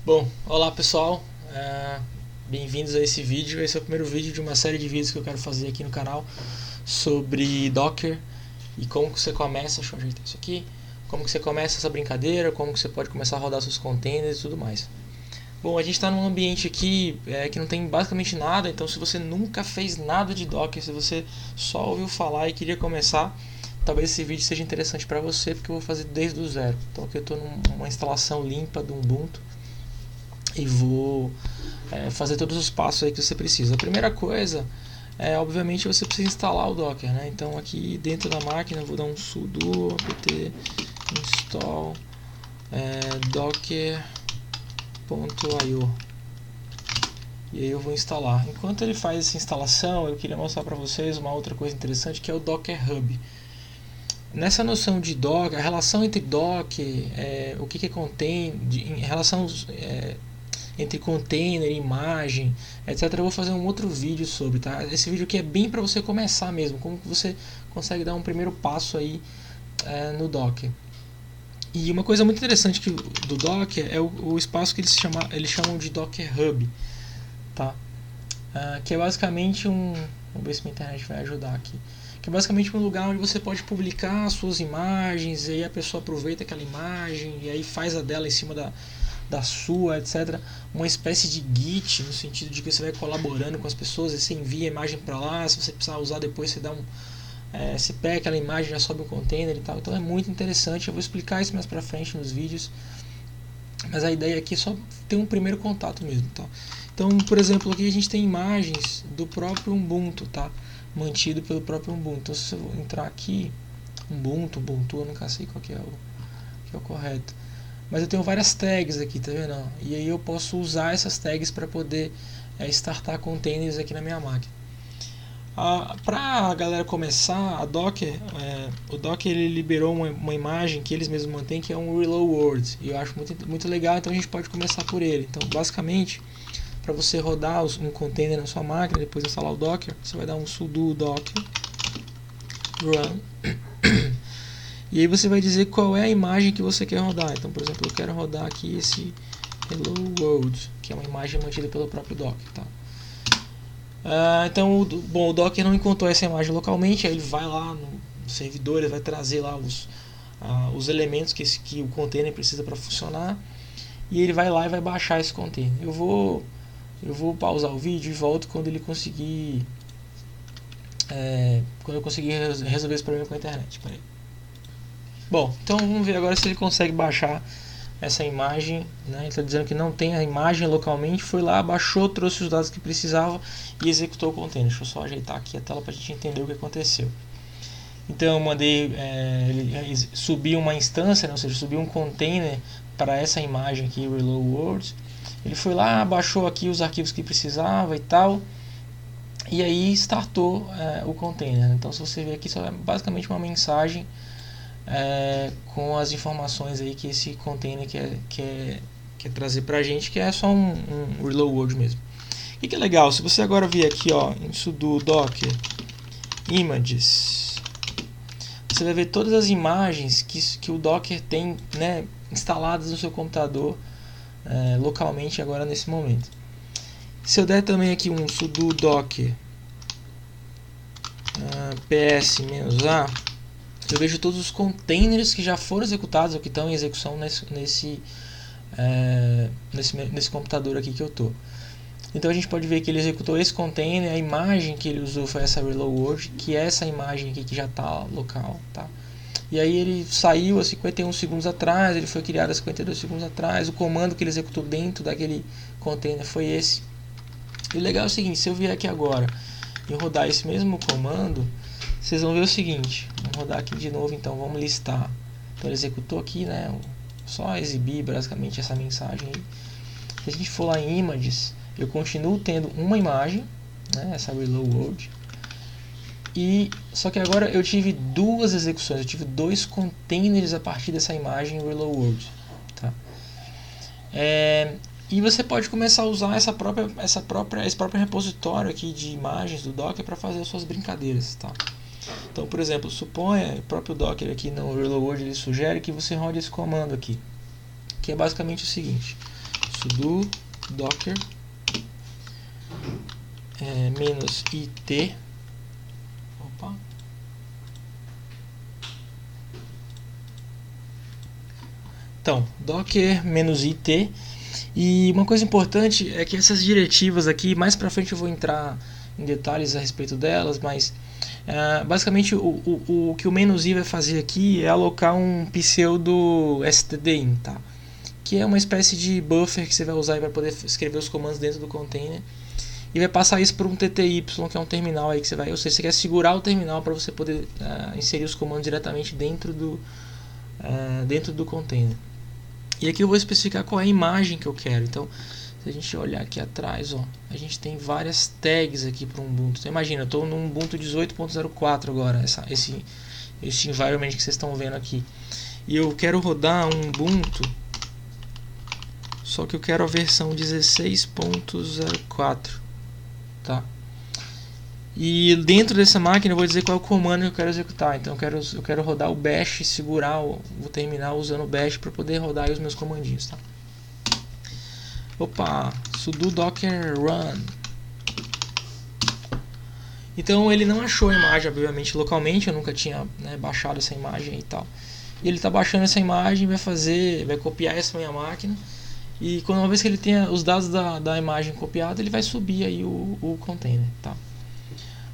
Bom, olá pessoal, bem-vindos a esse vídeo. Esse é o primeiro vídeo de uma série de vídeos que eu quero fazer aqui no canal sobre Docker e como que você começa. Deixa eu ajeitar isso aqui. Como que você começa essa brincadeira, como que você pode começar a rodar seus containers e tudo mais. Bom, a gente está num ambiente aqui que não tem basicamente nada, então se você nunca fez nada de Docker, se você só ouviu falar e queria começar, talvez esse vídeo seja interessante para você, porque eu vou fazer desde o zero. Então aqui eu estou numa instalação limpa do Ubuntu e vou fazer todos os passos aí que você precisa. A primeira coisa obviamente, você precisa instalar o Docker, né? Então aqui dentro da máquina eu vou dar um sudo apt install docker.io e aí eu vou instalar. Enquanto ele faz essa instalação, eu queria mostrar para vocês uma outra coisa interessante, que é o Docker Hub. Nessa noção de Docker, a relação entre Docker, o que contém, em relação entre container, imagem, etc. Eu vou fazer um outro vídeo sobre, tá? Esse vídeo aqui é bem para você começar mesmo, como que você consegue dar um primeiro passo aí no Docker. E uma coisa muito interessante do Docker é o espaço que eles chamam de Docker Hub, tá? Que é basicamente vamos ver se minha internet vai ajudar aqui. Que é basicamente um lugar onde você pode publicar as suas imagens, e aí a pessoa aproveita aquela imagem e aí faz a dela em cima da sua, etc. Uma espécie de Git, no sentido de que você vai colaborando com as pessoas e você envia a imagem para lá, se você precisar usar depois você dá você pega aquela imagem, já sobe um container e tal. Então é muito interessante, eu vou explicar isso mais pra frente nos vídeos, mas a ideia aqui é só ter um primeiro contato mesmo, tá? Então, por exemplo, aqui a gente tem imagens do próprio Ubuntu, tá? Mantido pelo próprio Ubuntu. Então, se eu entrar aqui, Ubuntu, eu nunca sei qual que é o correto. Mas eu tenho várias tags aqui, tá vendo? E aí eu posso usar essas tags para poder startar containers aqui na minha máquina. Para a galera começar, o Docker ele liberou uma imagem que eles mesmos mantêm, que é um Hello World, e eu acho muito legal, então a gente pode começar por ele. Então, basicamente, para você rodar um container na sua máquina, depois instalar o Docker, você vai dar um sudo docker run e aí você vai dizer qual é a imagem que você quer rodar. Então, por exemplo, eu quero rodar aqui esse Hello World, que é uma imagem mantida pelo próprio Docker, tá? Então, o Docker não encontrou essa imagem localmente, aí ele vai lá no servidor, ele vai trazer lá os elementos que o container precisa para funcionar, e ele vai lá e vai baixar esse container. Eu vou pausar o vídeo e volto quando ele conseguir quando eu conseguir resolver esse problema com a internet. Peraí. Bom, então vamos ver agora se ele consegue baixar essa imagem, né? Ele está dizendo que não tem a imagem localmente, foi lá, baixou, trouxe os dados que precisava e executou o container. Deixa eu só ajeitar aqui a tela para a gente entender o que aconteceu. Então eu mandei ele subir uma instância, né? Ou seja, subir um container para essa imagem aqui, o Hello World. Ele foi lá, baixou aqui os arquivos que precisava e tal, e aí startou o container. Então, se você ver aqui, só é basicamente uma mensagem com as informações aí que esse container quer trazer pra gente, que é só um Hello World mesmo. E que é legal, se você agora vier aqui em sudo docker images, você vai ver todas as imagens que o Docker tem, né, instaladas no seu computador localmente agora nesse momento. Se eu der também aqui um sudo docker ps-a, eu vejo todos os containers que já foram executados ou que estão em execução nesse computador aqui que eu estou. Então a gente pode ver que ele executou esse container, a imagem que ele usou foi essa Hello World, que é essa imagem aqui que já está local, tá? E aí ele saiu a 51 segundos atrás, ele foi criado a 52 segundos atrás, o comando que ele executou dentro daquele container foi esse. E o legal é o seguinte, se eu vier aqui agora e rodar esse mesmo comando, vocês vão ver o seguinte, vamos rodar aqui de novo, então vamos listar. Então ele executou aqui, né, só exibir basicamente essa mensagem aí. Se a gente for lá em images, eu continuo tendo uma imagem, né, essa Hello World, só que agora eu tive duas execuções, eu tive dois containers a partir dessa imagem Hello World, tá? E você pode começar a usar esse próprio repositório aqui de imagens do Docker para fazer as suas brincadeiras, tá? Então, por exemplo, suponha, o próprio Docker aqui no Hello World ele sugere que você rode esse comando aqui, que é basicamente o seguinte: sudo docker menos -it. Opa. Então, docker menos -it. E uma coisa importante é que essas diretivas aqui, mais pra frente eu vou entrar em detalhes a respeito delas, mas basicamente o que o "-i" vai fazer aqui é alocar um pseudo stdin, tá? Que é uma espécie de buffer que você vai usar para poder escrever os comandos dentro do container, e vai passar isso por um tty, que é um terminal aí que você vai, ou seja, você quer segurar o terminal para você poder inserir os comandos diretamente dentro do container. E aqui eu vou especificar qual é a imagem que eu quero. Então, se a gente olhar aqui atrás, ó, a gente tem várias tags aqui para o Ubuntu. Então, imagina, eu estou no Ubuntu 18.04 agora, esse environment que vocês estão vendo aqui. E eu quero rodar um Ubuntu, só que eu quero a versão 16.04, tá? E dentro dessa máquina eu vou dizer qual é o comando que eu quero executar. Então eu quero rodar o bash, segurar o terminal usando o bash para poder rodar aí os meus comandinhos, tá? Opa, sudo docker run. Então ele não achou a imagem, obviamente, localmente. Eu nunca tinha baixado essa imagem e tal. E ele está baixando essa imagem, vai copiar essa minha máquina. E uma vez que ele tenha os dados da imagem copiada, ele vai subir aí o container, tá?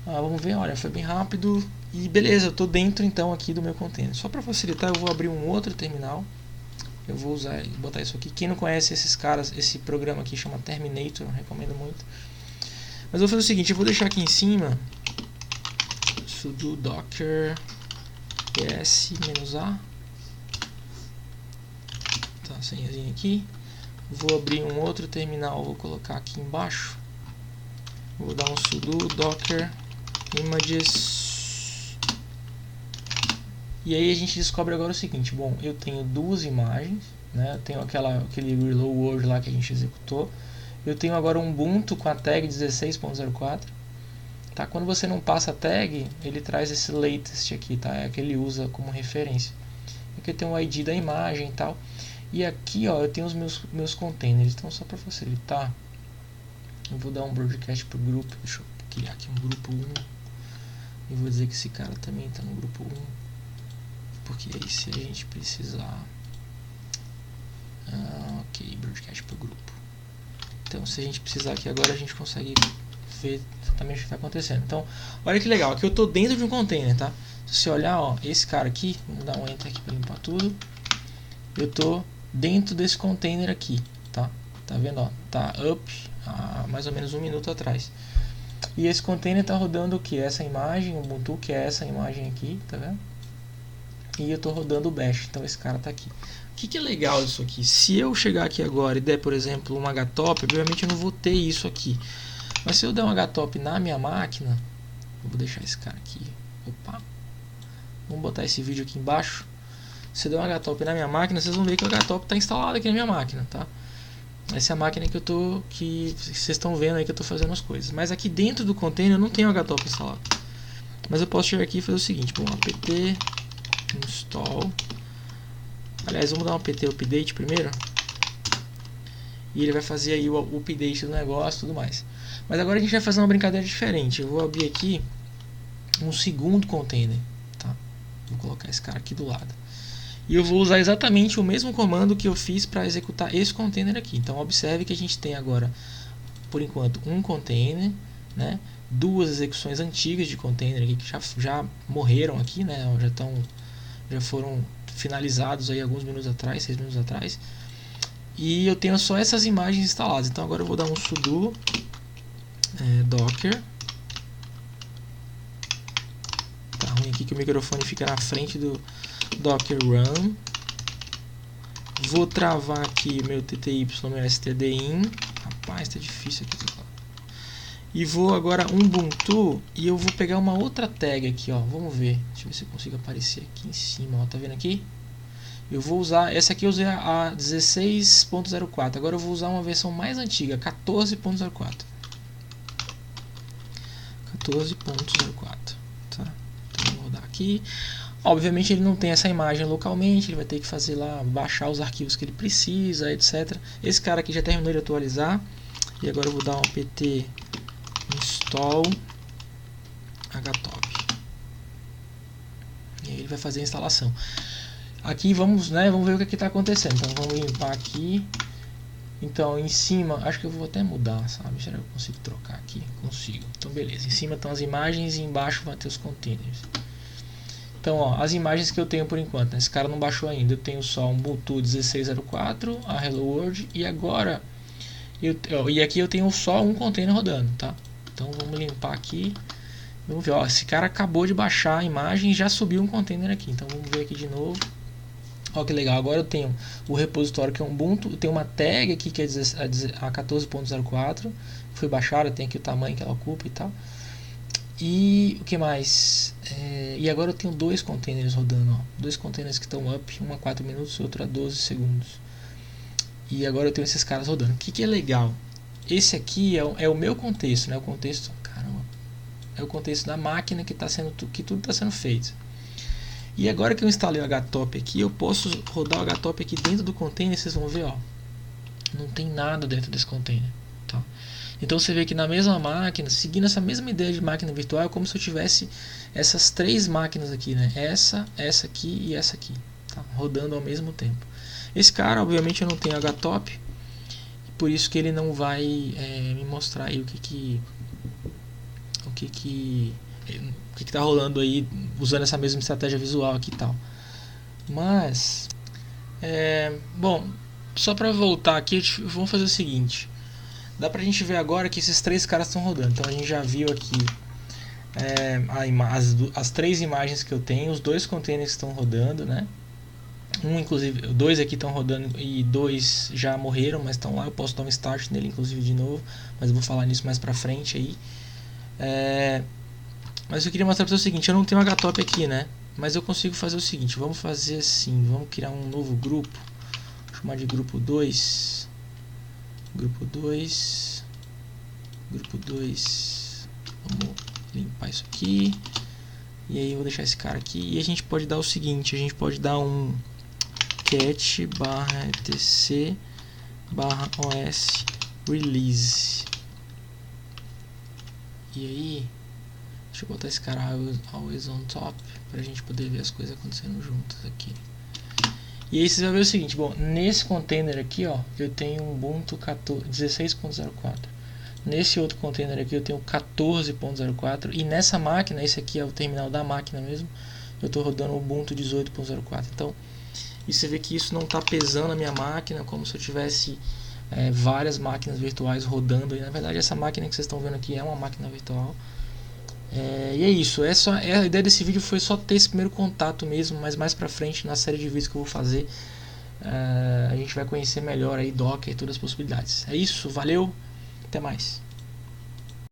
Vamos ver, olha, foi bem rápido. E beleza, eu estou dentro então aqui do meu container. Só para facilitar, eu vou abrir um outro terminal. Eu vou botar isso aqui. Quem não conhece esses caras, esse programa aqui chama Terminator, eu recomendo muito. Mas eu vou fazer o seguinte, eu vou deixar aqui em cima sudo docker ps-a. Tá, senhazinha aqui. Vou abrir um outro terminal, vou colocar aqui embaixo. Vou dar um sudo docker images. E aí a gente descobre agora o seguinte: bom, eu tenho duas imagens, né? Eu tenho aquele reload word lá que a gente executou. Eu tenho agora um Ubuntu com a tag 16.04. Tá? Quando você não passa a tag, ele traz esse latest aqui, tá? É que ele usa como referência. Aqui tem o ID da imagem e tal. E aqui, ó, eu tenho os meus containers. Então, só para facilitar, eu vou dar um broadcast pro grupo. Deixa eu criar aqui um grupo 1. E vou dizer que esse cara também está no grupo 1. Porque aí, se a gente precisar... ok, broadcast pro grupo. Então, se a gente precisar aqui agora, a gente consegue ver exatamente o que está acontecendo. Então, olha que legal. Aqui eu estou dentro de um container, tá? Se você olhar, ó, esse cara aqui, vamos dar um enter aqui para limpar tudo. Eu estou dentro desse container aqui, tá? Tá vendo, ó? Tá up há mais ou menos 1 minuto atrás. E esse container está rodando o que? Essa imagem, o Ubuntu, que é essa imagem aqui, tá vendo? E eu estou rodando o bash, então esse cara está aqui. O que é legal disso aqui? Se eu chegar aqui agora e der, por exemplo, um htop, obviamente eu não vou ter isso aqui. Mas se eu der um htop na minha máquina, eu vou deixar esse cara aqui. Opa! Vamos botar esse vídeo aqui embaixo. Se eu der um htop na minha máquina, vocês vão ver que o htop está instalado aqui na minha máquina, tá? Essa é a máquina que vocês estão vendo aí que eu estou fazendo as coisas. Mas aqui dentro do container eu não tenho o htop instalado. Mas eu posso chegar aqui e fazer o seguinte: bom, apt install. Aliás, vamos dar um apt update primeiro. E ele vai fazer aí o update do negócio e tudo mais. Mas agora a gente vai fazer uma brincadeira diferente. Eu vou abrir aqui um segundo container, tá? Vou colocar esse cara aqui do lado. E eu vou usar exatamente o mesmo comando que eu fiz para executar esse container aqui. Então observe que a gente tem agora, por enquanto, um container, né? Duas execuções antigas de container aqui que já morreram aqui, né? Já foram finalizados aí alguns minutos atrás, 6 minutos atrás. E eu tenho só essas imagens instaladas. Então agora eu vou dar um sudo docker. Tá ruim aqui que o microfone fica na frente do docker run. Vou travar aqui meu tty, meu stdin. Rapaz, tá difícil aqui. E vou agora Ubuntu e eu vou pegar uma outra tag aqui, ó. Vamos ver. Deixa eu ver se eu consigo aparecer aqui em cima, ó. Tá vendo aqui? Eu vou usar, essa aqui eu usei a 16.04. Agora eu vou usar uma versão mais antiga, 14.04. 14.04, tá? Então eu vou rodar aqui. Obviamente ele não tem essa imagem localmente, ele vai ter que fazer lá, baixar os arquivos que ele precisa, etc. Esse cara aqui já terminou de atualizar. E agora eu vou dar um apt install htop. E aí ele vai fazer a instalação. Aqui vamos ver o que está acontecendo. Então vamos limpar aqui. Então em cima, acho que eu vou até mudar, sabe? Será que eu consigo trocar aqui? Consigo. Então beleza, em cima estão as imagens e embaixo vai ter os containers. Então ó, as imagens que eu tenho por enquanto, né? Esse cara não baixou ainda. Eu tenho só um Ubuntu 16.04, a Hello World e agora e aqui eu tenho só um container rodando, tá? Então vamos limpar aqui. Vamos ver, ó, esse cara acabou de baixar a imagem e já subiu um container aqui. Então vamos ver aqui de novo. Ó que legal, agora eu tenho o repositório que é um Ubuntu, eu tenho uma tag aqui que é a 14.04, foi baixada, tem aqui o tamanho que ela ocupa e tal. E o que mais? E agora eu tenho dois containers rodando, ó, dois containers que estão up, um a 4 minutos, outro a 12 segundos. E agora eu tenho esses caras rodando. O que é legal? Esse aqui é o meu contexto, né? O contexto, caramba, é o contexto da máquina que tudo está sendo feito. E agora que eu instalei o htop aqui, eu posso rodar o htop aqui dentro do container. Vocês vão ver, ó, não tem nada dentro desse container, tá? Então você vê que na mesma máquina, seguindo essa mesma ideia de máquina virtual, é como se eu tivesse essas três máquinas aqui, né? Essa aqui e essa aqui, tá? Rodando ao mesmo tempo. Esse cara, obviamente, eu não tenho htop, por isso que ele não vai me mostrar aí o que está rolando aí, usando essa mesma estratégia visual aqui e tal. Mas bom, só para voltar aqui, vamos fazer o seguinte. Dá pra gente ver agora que esses três caras estão rodando. Então a gente já viu aqui as três imagens que eu tenho, os dois containers estão rodando, né? Inclusive, dois aqui estão rodando e dois já morreram, mas estão lá. Eu posso dar um start nele, inclusive, de novo, mas eu vou falar nisso mais pra frente aí. Mas eu queria mostrar para vocês o seguinte: eu não tenho htop aqui, né? Mas eu consigo fazer o seguinte: vamos fazer assim, vamos criar um novo grupo, vou chamar de grupo 2. Grupo 2. Vamos limpar isso aqui. E aí eu vou deixar esse cara aqui. E a gente pode dar o seguinte: a gente pode dar um cat /etc /os release. E aí, deixa eu botar esse cara always on top pra gente poder ver as coisas acontecendo juntas aqui. E aí vocês vão ver o seguinte: bom, nesse container aqui, ó, eu tenho um Ubuntu 16.04. Nesse outro container aqui eu tenho 14.04. E nessa máquina, esse aqui é o terminal da máquina mesmo, eu estou rodando o Ubuntu 18.04. Então, e você vê que isso não está pesando a minha máquina, como se eu tivesse várias máquinas virtuais rodando. E na verdade essa máquina que vocês estão vendo aqui é uma máquina virtual. E é isso. A ideia desse vídeo foi só ter esse primeiro contato mesmo, mas mais pra frente, na série de vídeos que eu vou fazer, a gente vai conhecer melhor aí Docker e todas as possibilidades. É isso, valeu, até mais.